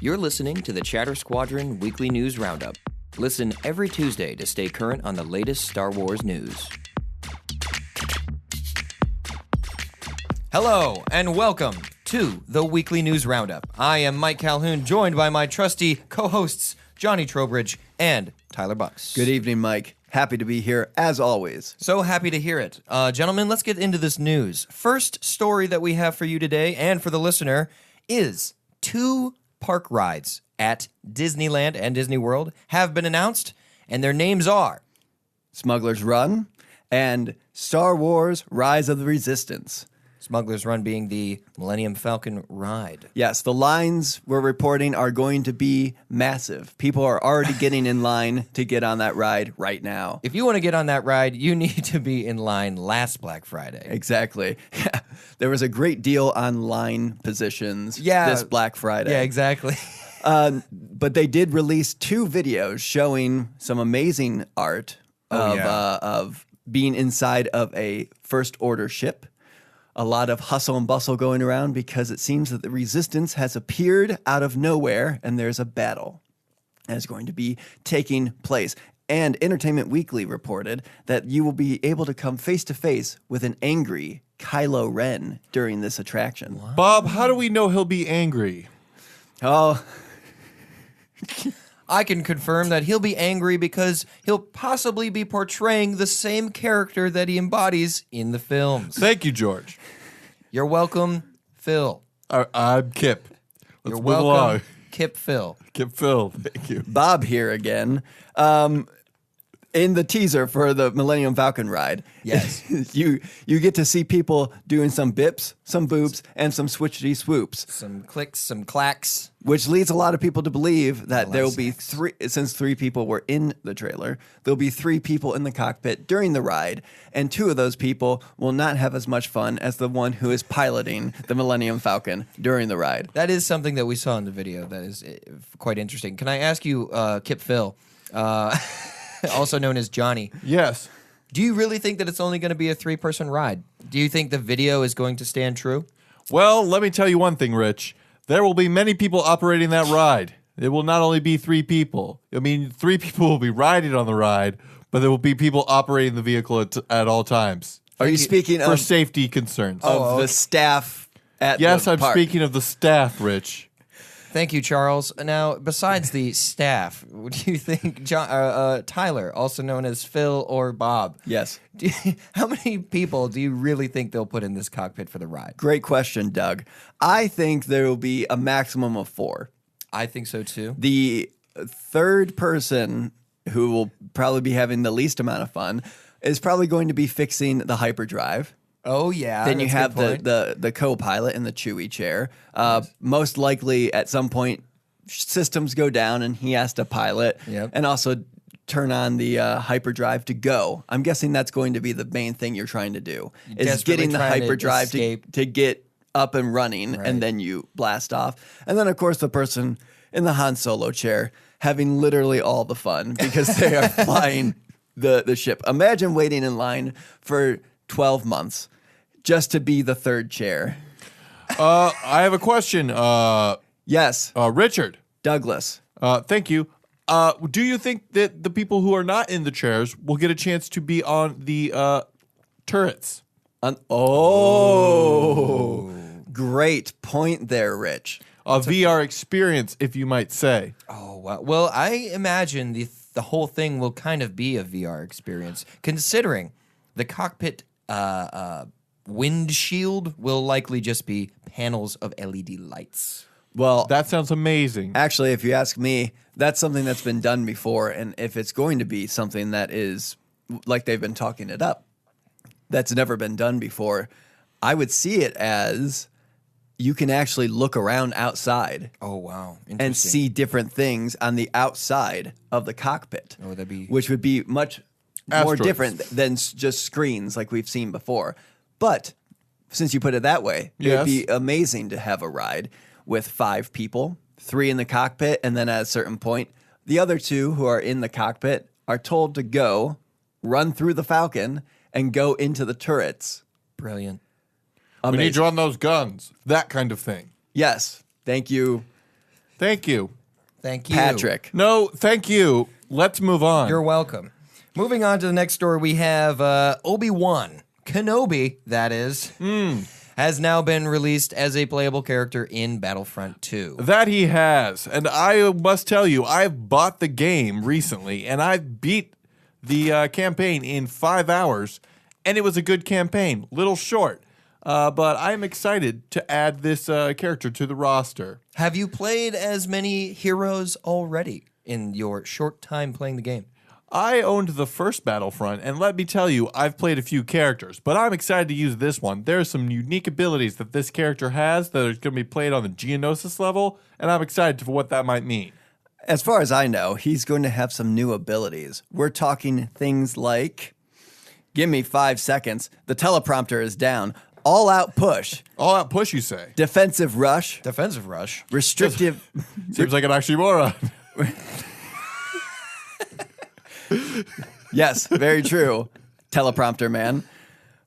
You're listening to the Chatter Squadron Weekly News Roundup. Listen every Tuesday to stay current on the latest Star Wars news. Hello, and welcome to the Weekly News Roundup. I am Mike Calhoun, joined by my trusty co-hosts, Johnny Trowbridge and Tyler Bucks. Good evening, Mike. Happy to be here, as always. So happy to hear it. Gentlemen, let's get into this news. First story that we have for you today, and for the listener, is 2 park rides at Disneyland and Disney World have been announced, and their names are Smuggler's Run and Star Wars Rise of the Resistance. Smuggler's Run being the Millennium Falcon ride. Yes, the lines we're reporting are going to be massive. People are already getting in line to get on that ride right now. If you want to get on that ride, you need to be in line last Black Friday. Exactly. There was a great deal on line positions this Black Friday. Yeah, exactly. But they did release 2 videos showing some amazing art of being inside of a First Order ship. A lot of hustle and bustle going around because it seems that the Resistance has appeared out of nowhere and there's a battle that is going to be taking place. And Entertainment Weekly reported that you will be able to come face to face with an angry Kylo Ren during this attraction. What? Bob, how do we know he'll be angry? Oh, I can confirm that he'll be angry because he'll possibly be portraying the same character that he embodies in the films. Thank you, George. You're welcome, Phil. I'm Kip. Let's You're move welcome, along. Kip Phil. Kip Phil, thank you. Bob here again. In the teaser for the Millennium Falcon ride, yes, you get to see people doing some bips, some boops, and some switchity swoops. Some clicks, some clacks. Which leads a lot of people to believe that there will be 3, since 3 people were in the trailer, there'll be 3 people in the cockpit during the ride, and 2 of those people will not have as much fun as the one who is piloting the Millennium Falcon during the ride. That is something that we saw in the video that is quite interesting. Can I ask you, Kip Phil, also known as Johnny? Yes. Do you really think that it's only going to be a 3-person ride? Do you think the video is going to stand true? Well, let me tell you one thing, Rich. There will be many people operating that ride. It will not only be 3 people. I mean, 3 people will be riding on the ride, but there will be people operating the vehicle at all times. Are you speaking for of safety concerns? the staff at yes, the I'm park? speaking of the staff, Rich. Thank you, Charles. Now, besides the staff, do you think Tyler, also known as Phil or Bob? Yes. How many people do you really think they'll put in this cockpit for the ride? Great question, Doug. I think there will be a maximum of 4. I think so too. The 3rd person who will probably be having the least amount of fun is probably going to be fixing the hyperdrive. Oh, yeah. Then you have the co-pilot in the Chewie chair. Most likely at some point systems go down and he has to pilot and also turn on the hyperdrive to go. I'm guessing that's going to be the main thing you're trying to do, is getting the hyperdrive to get up and running, and then you blast off. And then, of course, the person in the Han Solo chair having literally all the fun because they are flying the ship. Imagine waiting in line for 12 months just to be the 3rd chair. I have a question. Yes. Richard. Douglas. Thank you. Do you think that the people who are not in the chairs will get a chance to be on the turrets? Great point there, Rich. A VR experience, if you might say. Oh, wow. Well, I imagine the whole thing will kind of be a VR experience, considering the cockpit windshield will likely just be panels of LED lights. Well, that sounds amazing. Actually, if you ask me, that's something that's been done before, and if it's going to be something that is like they've been talking it up, that's never been done before, I would see it as you can actually look around outside. Oh, wow. And see different things on the outside of the cockpit. Oh, that'd be... Which would be much more different than just screens like we've seen before. But since you put it that way, it would be amazing to have a ride with 5 people, 3 in the cockpit, and then at a certain point, the other 2 who are in the cockpit are told to go, run through the Falcon, and go into the turrets. Thank you. Thank you. Patrick. No, thank you. Let's move on. You're welcome. Moving on to the next story, we have Obi-Wan Kenobi, that is, has now been released as a playable character in Battlefront 2. That he has. And I must tell you, I've bought the game recently, and I beat the campaign in 5 hours, and it was a good campaign. Little short. But I'm excited to add this character to the roster. Have you played as many heroes already in your short time playing the game? I owned the first Battlefront, and let me tell you, I've played a few characters, but I'm excited to use this one. There are some unique abilities that this character has that are going to be played on the Geonosis level, and I'm excited for what that might mean. As far as I know, he's going to have some new abilities. We're talking things like, give me 5 seconds, the teleprompter is down, all-out push. All-out push, you say? Defensive rush. Defensive rush. Restrictive. Seems like an oxymoron. Yes, very true. Teleprompter man.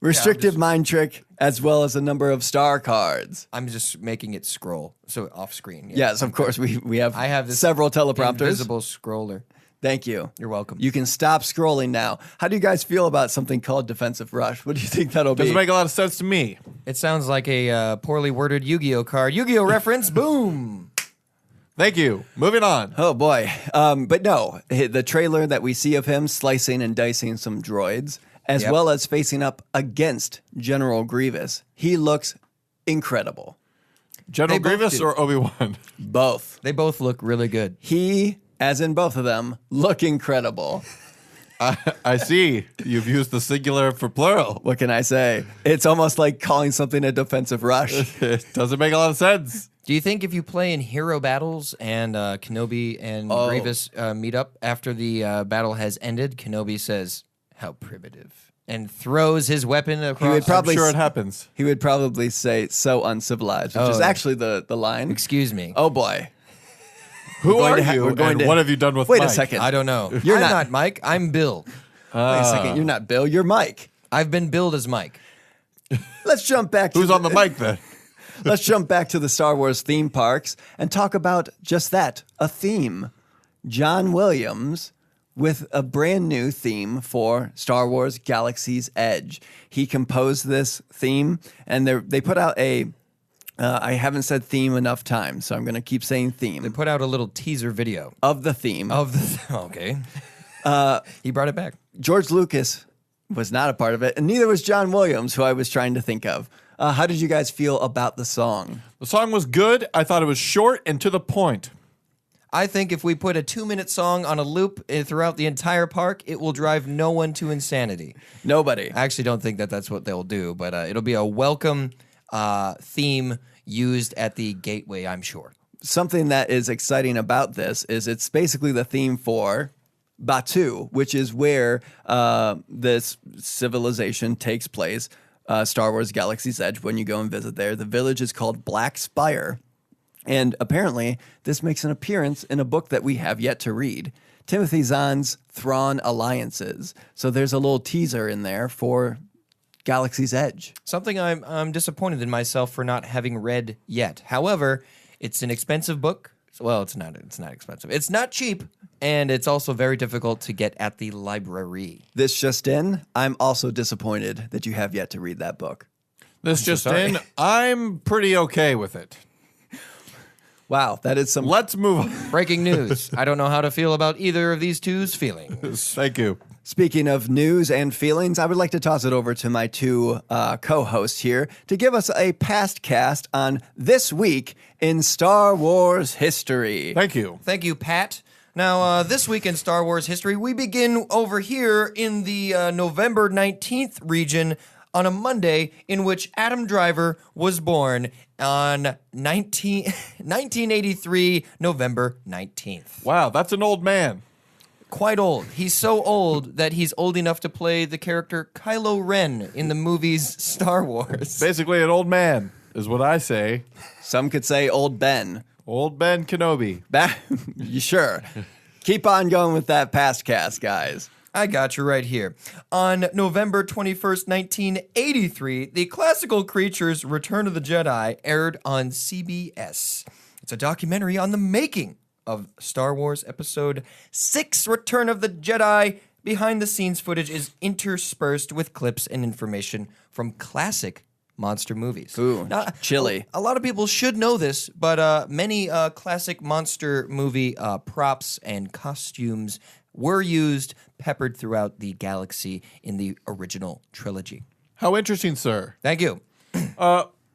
Restrictive mind trick, as well as a number of star cards. I'm just making it scroll, so off screen. Yeah. Yes, of course, we have, I have this several teleprompters. invisible scroller. Thank you. You're welcome. You can stop scrolling now. How do you guys feel about something called defensive rush? What do you think that'll be? Doesn't make a lot of sense to me. It sounds like a poorly worded Yu-Gi-Oh card. Yu-Gi-Oh reference, boom! Thank you. Moving on. Oh boy. But no, the trailer that we see of him slicing and dicing some droids, as well as facing up against General Grievous, he looks incredible. General They both Grievous do. or Obi-Wan? Both. They both look really good. He, as in both of them, look incredible. I see. You've used the singular for plural. What can I say? It's almost like calling something a defensive rush. It doesn't make a lot of sense. Do you think if you play in hero battles and Kenobi and Grievous meet up after the battle has ended, Kenobi says, "How primitive," and throws his weapon across? would probably I'm sure s- it happens. He would probably say, so uncivilized, which is actually the line. Excuse me. Oh boy. Who going are to ha- you? we're going And to- what have you done with Wait a Mike? second. I don't know. You're I'm not- not Mike. I'm Bill. Wait a second. You're not Bill. You're Mike. I've been billed as Mike. Let's jump back to Who's on the mic then? Let's jump back to the Star Wars theme parks and talk about just that, a theme. John Williams with a brand new theme for Star Wars Galaxy's Edge. He composed this theme, and they put out a, I haven't said theme enough times, so I'm going to keep saying theme. They put out a little teaser video Of the theme. of the. Okay. He brought it back. George Lucas was not a part of it, and neither was John Williams, who I was trying to think of. How did you guys feel about the song? The song was good. I thought it was short and to the point. I think if we put a 2-minute song on a loop throughout the entire park, it will drive no one to insanity. Nobody. I actually don't think that that's what they'll do, but it'll be a welcome theme used at the gateway, I'm sure. Something that is exciting about this is it's basically the theme for Batuu, which is where this civilization takes place. Star Wars Galaxy's Edge, when you go and visit there. The village is called Black Spire. And apparently, this makes an appearance in a book that we have yet to read, Timothy Zahn's Thrawn Alliances. So there's a little teaser in there for Galaxy's Edge. Something I'm disappointed in myself for not having read yet. However, it's an expensive book. Well, it's not expensive. It's not cheap, and it's also very difficult to get at the library. This just in, I'm also disappointed that you have yet to read that book. This just sorry. in, I'm pretty okay with it. Wow, that is some... Let's move on. Breaking news. I don't know how to feel about either of these two's feelings. Thank you. Speaking of news and feelings, I would like to toss it over to my two co-hosts here to give us a past cast on this week in Star Wars history. Thank you. Thank you, Pat. Now, this week in Star Wars history, we begin over here in the November 19th region on a Monday in which Adam Driver was born on 1983, November 19th. Wow, that's an old man. Quite old. He's so old that he's old enough to play the character Kylo Ren in the movies Star Wars. Basically an old man, is what I say. Some could say Old Ben. Old Ben Kenobi. You sure? Keep on going with that past cast, guys. I got you right here. On November 21st, 1983, the classical creatures Return of the Jedi aired on CBS. It's a documentary on the making of Star Wars Episode 6, Return of the Jedi. Behind-the-scenes footage is interspersed with clips and information from classic monster movies. Ooh, chilly. A lot of people should know this, but many classic monster movie props and costumes were used, peppered throughout the galaxy in the original trilogy. How interesting, sir. Thank you.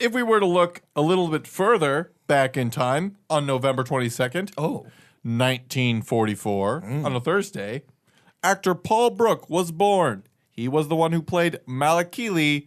If we were to look a little bit further back in time, on November 22nd, 1944, on a Thursday, actor Paul Brook was born. He was the one who played Malakili.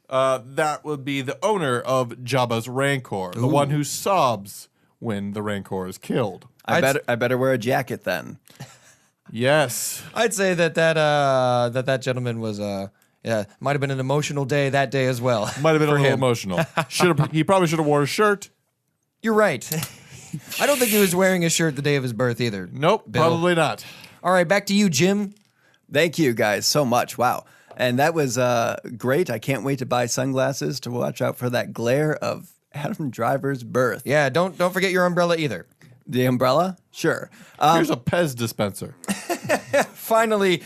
That would be the owner of Jabba's Rancor, the one who sobs when the Rancor is killed. I better wear a jacket then. Yes. I'd say that gentleman was might have been an emotional day that day as well. Might have been a little him. emotional. He probably should have worn a shirt. You're right. I don't think he was wearing a shirt the day of his birth either. Nope, Bill. probably not. All right, back to you, Jim. Thank you guys so much. Wow. And that was great. I can't wait to buy sunglasses to watch out for that glare of Adam Driver's birth. Yeah, don't forget your umbrella either. The umbrella? Sure. Here's a Pez dispenser. Finally,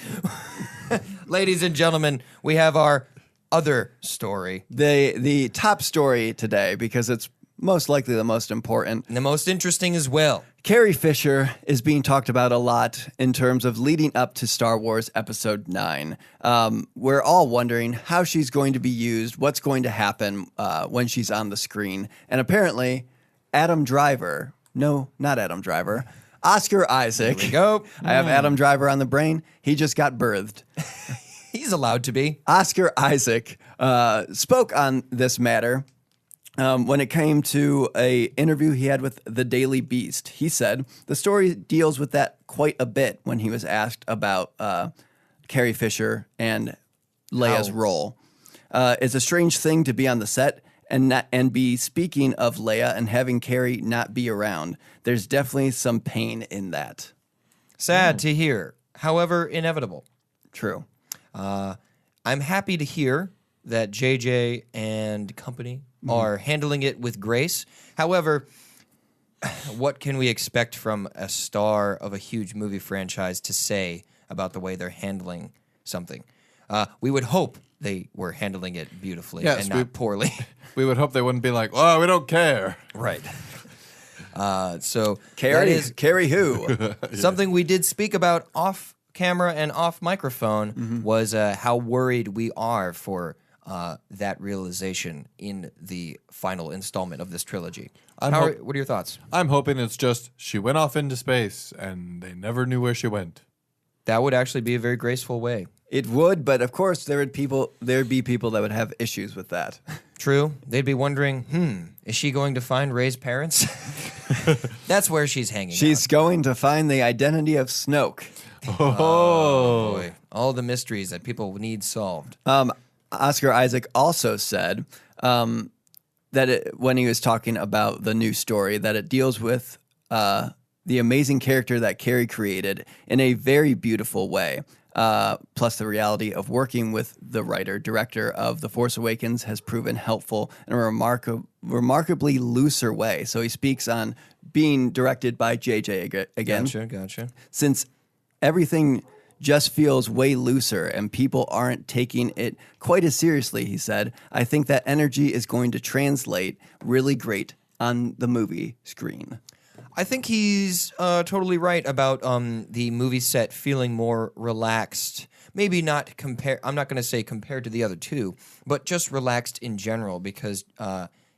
ladies and gentlemen, we have our other story. The top story today, because it's most likely the most important. And the most interesting as well. Carrie Fisher is being talked about a lot in terms of leading up to Star Wars Episode 9. We're all wondering how she's going to be used, what's going to happen when she's on the screen. And apparently, Adam Driver, no, not Adam Driver, Oscar Isaac. Here we go. I have Adam Driver on the brain. He just got birthed. He's allowed to be. Oscar Isaac spoke on this matter. When it came to a interview he had with the Daily Beast, he said the story deals with that quite a bit when he was asked about Carrie Fisher and Leia's role. It's a strange thing to be on the set and be speaking of Leia and having Carrie not be around. There's definitely some pain in that. Sad to hear, however, inevitable. True. I'm happy to hear that JJ and company are handling it with grace. However, what can we expect from a star of a huge movie franchise to say about the way they're handling something? We would hope they were handling it beautifully and not poorly. We would hope they wouldn't be like, oh, we don't care. Right. So Carrie, that is Carrie who? something we did speak about off camera and off microphone was how worried we are for that realization in the final installment of this trilogy. What are your thoughts? I'm hoping it's just she went off into space and they never knew where she went. That would actually be a very graceful way. It would, but of course there'd be people that would have issues with that. True. They'd be wondering, is she going to find Rey's parents? That's where she's hanging She's out. going to find the identity of Snoke. Oh. Boy. All the mysteries that people need solved. Oscar Isaac also said that when he was talking about the new story, that it deals with the amazing character that Carrie created in a very beautiful way. Plus, the reality of working with the writer-director of The Force Awakens has proven helpful in a remarkably looser way. So he speaks on being directed by JJ again. Gotcha. Since everything just feels way looser and people aren't taking it quite as seriously, he said, I think that energy is going to translate really great on the movie screen. I think he's totally right about the movie set feeling more relaxed. Maybe not I'm not going to say compared to the other two, but just relaxed in general because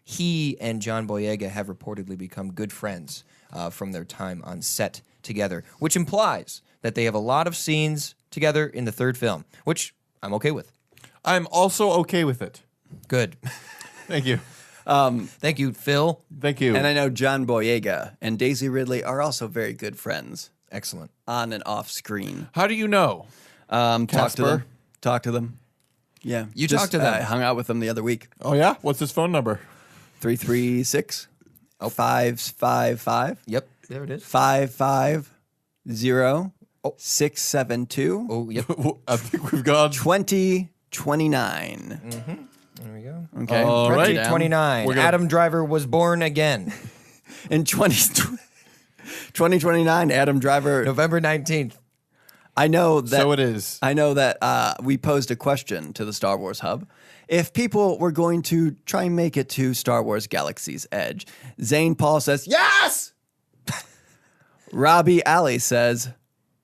he and John Boyega have reportedly become good friends from their time on set together, which implies that they have a lot of scenes together in the third film, which I'm okay with. I'm also okay with it. Good. Thank you. Thank you, Phil. Thank you. And I know John Boyega and Daisy Ridley are also very good friends Excellent. on and off screen. How do you know? Talk to them. Yeah. You talked to them. I hung out with them the other week. Oh, yeah? What's his phone number? 336 555 Yep, there it is. 550 672 Oh, yep. I think we've gone. 2029. There we go. Okay. All right. 2029. We're gonna- Adam Driver was born again. In 2029, Adam Driver. November 19th. I know that. So it is. I know that we posed a question to the Star Wars Hub. If people were going to try and make it to Star Wars Galaxy's Edge, Zane Paul says, yes! Robbie Alley says,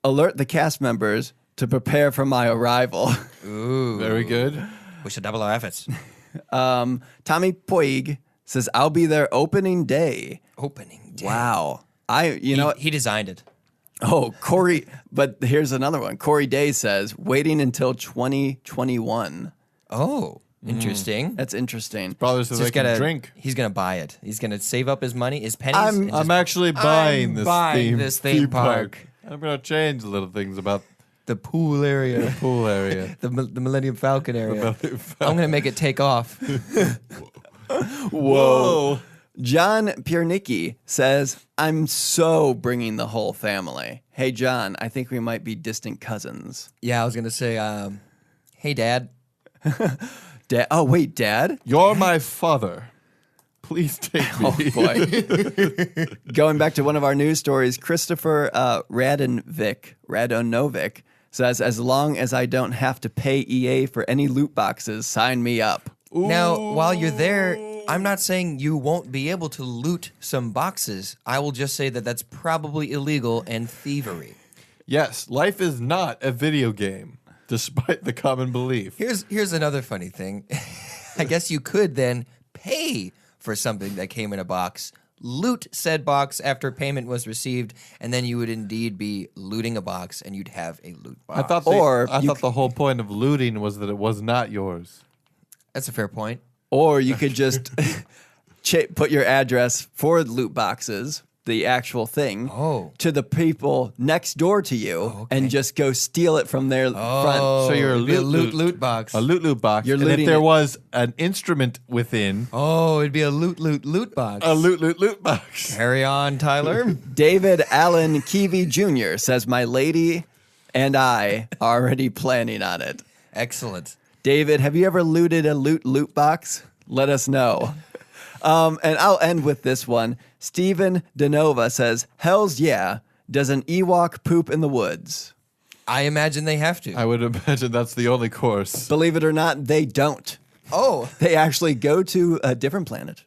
alert the cast members to prepare for my arrival. Ooh. Very good. We should double our efforts. Tommy Poig says, I'll be there opening day. Opening day. Wow. He designed it. Oh, Corey, but here's another one. Corey Day says, waiting until 2021. Oh, interesting. That's interesting. Probably so they can drink. He's gonna buy it. He's gonna save up his money, his pennies. and I'm just- actually buying this theme park. I'm going to change little things about The pool area, the pool area. the Millennium Falcon area. Millennium Falcon. I'm gonna make it take off. Whoa. John Piernicki says, I'm so bringing the whole family. Hey, John, I think we might be distant cousins. Yeah, I was gonna say, hey, Dad. Oh, wait, Dad? You're my father. Please take me. Oh, boy. Going back to one of our news stories, Christopher Radonovic says, as long as I don't have to pay EA for any loot boxes, sign me up. Now, while you're there, I'm not saying you won't be able to loot some boxes. I will just say that that's probably illegal and thievery. Yes, life is not a video game, despite the common belief. Here's another funny thing. I guess you could then pay for something that came in a box, loot said box after payment was received, and then you would indeed be looting a box and you'd have a loot box. I thought the whole point of looting was that it was not yours. That's a fair point. Or you could just put your address for loot boxes, the actual thing, to the people next door to you and just go steal it from their front. So you're a it'd be loot box. A loot box. You're and if looting there it. was an instrument within, Oh, it'd be a loot box. a loot box. Carry on, Tyler. David Allen Keevy Jr. says, my lady and I are already planning on it. Excellent. David, have you ever looted a loot box? Let us know. And I'll end with this one. Steven DeNova says, hells yeah, does an Ewok poop in the woods? I imagine they have to. I would imagine that's the only course. Believe it or not, they don't. Oh, They actually go to a different planet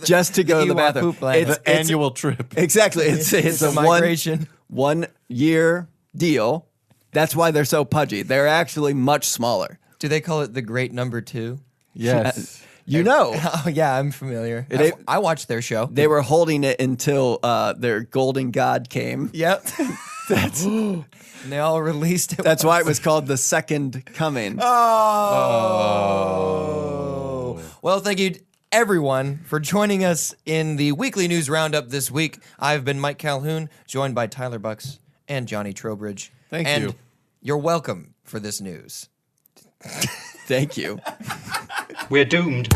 just to go to the Ewok bathroom. poop planet. The annual trip. Exactly. It's a migration. 1 year deal. That's why they're so pudgy. They're actually much smaller. Do they call it the Great Number 2? Yes. You know, Oh yeah, I'm familiar. It- I watched their show. they were holding it until their golden god came. Yep. And they all released it. That's why it was called the Second Coming. Oh. Well, thank you everyone for joining us in the weekly news roundup this week. I've been Mike Calhoun, joined by Tyler Bucks and Johnny Trowbridge. Thank and you. You're welcome for this news. Thank you. We're doomed.